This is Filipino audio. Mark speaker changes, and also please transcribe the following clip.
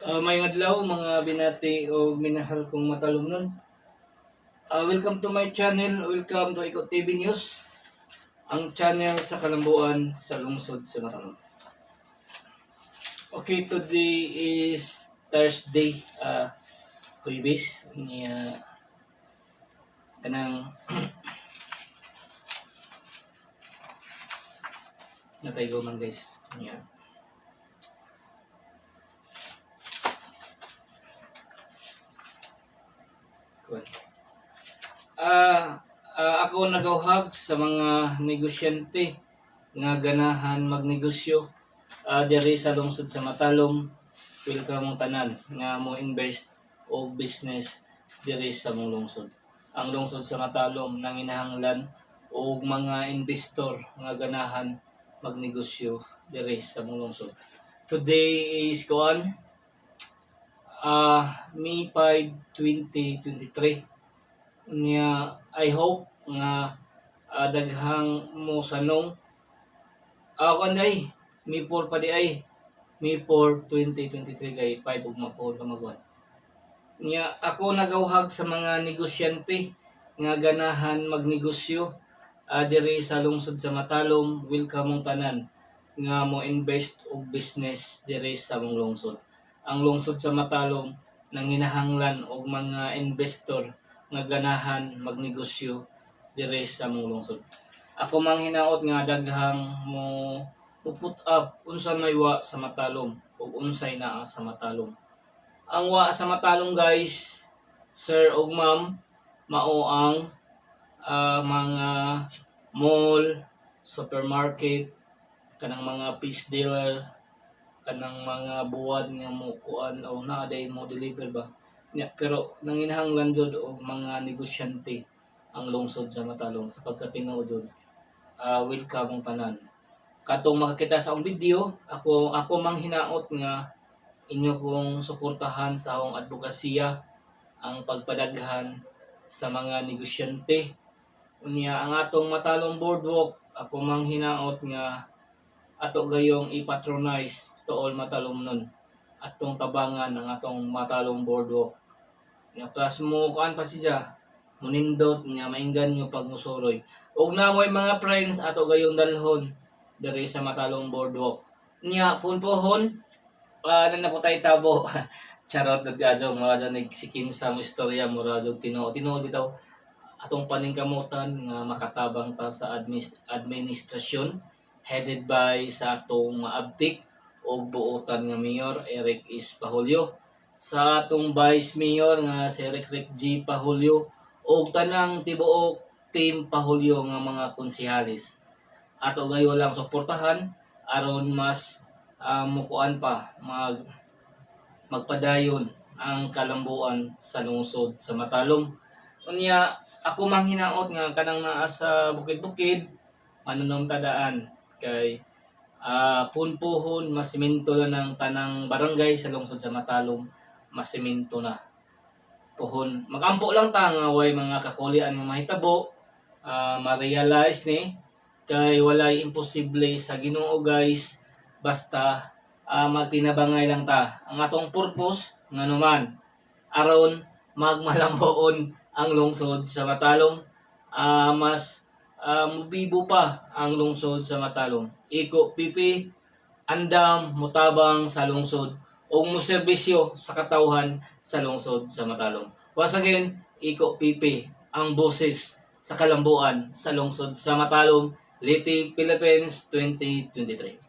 Speaker 1: May adlaw mga binati o minahal kong matalumnon. Welcome to my channel. Welcome to Ikot TV News. Ang channel sa kalambuan sa lungsod sa Matalom. Okay, today is Thursday. Huwebes. Niya kanang nataygo man guys. Niya. Ako nagawhag sa mga negosyante nga ganahan magnegosyo diri sa lungsod sa Matalom. Welcome mong tanan nga mo invest o business diri sa mong lungsod. Ang lungsod sa Matalom nanginahanglan og mga investor nga ganahan magnegosyo diri sa mong lungsod. Today is May 5, 2023. Niya I hope nga daghang mo sanong kanday May 4 pa di ay May 4, 2023 kay 5 ug mapod pa magwan. Niya ako nagawhag sa mga negosyante nga ganahan magnegosyo diri sa lungsod sa Matalom. Welcome mong tanan nga mo invest og business diri sa mong lungsod. Ang lungsod sa Matalom nanginahanglan og mga investor nga ganahan magnegosyo diri sa mong lungsod. Ako mang hinaot nga daghang mo put up unsa may wa sa Matalom ug unsay naa sa Matalom. Ang wa sa Matalom guys, sir ug ma'am, mao ang mga mall, supermarket, kanang mga fish dealer, kanang mga buwad nga mo kuan o naaday mo deliver ba. Pero nanginahanglan jud og mga negosyante ang lungsod sa Matalom sapagkat tinuod jud welcome mong tanan. Katong makakita sa akong video, ako mang hinaot nga inyo kong suportahan sa akong advokasya ang pagpadaghan sa mga negosyante. Unya ang atong Matalom Boardwalk, ako mang hinaot nga ato gayong i-patronize to all Matalomnon. Atong tabangan ang atong Matalom Boardwalk. Nga plus mo kuan pa siya, munindot nga mainggan nyo pag musuroy. Og namoy mga friends ato gayong dalhon diri sa Matalom Boardwalk. Nya punpohon na naputay tabo. Charot at gadyo, mura dyan nagsikinsa mo istorya, mura dyan tinuod bitaw atong paningkamutan nga makatabang ta sa administrasyon headed by sa atong maabtik og buotan nga Mayor Eric S. Pahulio, sa atong Vice Mayor nga si Rick G. Pahulio og tanang tibuok team Pahulio nga mga konsehalis. Ato gayo lang suportahan aron mas mukuan pa magpadayon ang kalambuan sa lungsod sa Matalom. Unya ako mang hinaot nga kanang naa sa bukid-bukid manunom tadaan kay punpuhon masimento na ng tanang barangay sa lungsod sa Matalom, masimento na puhon. Magampo lang ta nga way mga kakulian nga mahitabo, ma-realize ni kay walay imposible sa Ginoo guys, basta magtinabangay lang ta. Ang atong purpose nga naman aron magmalamboon ang lungsod sa Matalom, mas mubibo pa ang lungsod sa Matalom. Iko pipi andam mutabang sa lungsod o muserbisyo sa katawhan sa lungsod sa Matalom. Once again, Iko pipi ang boses sa kalambuan sa lungsod sa Matalom. Liti Philippines 2023.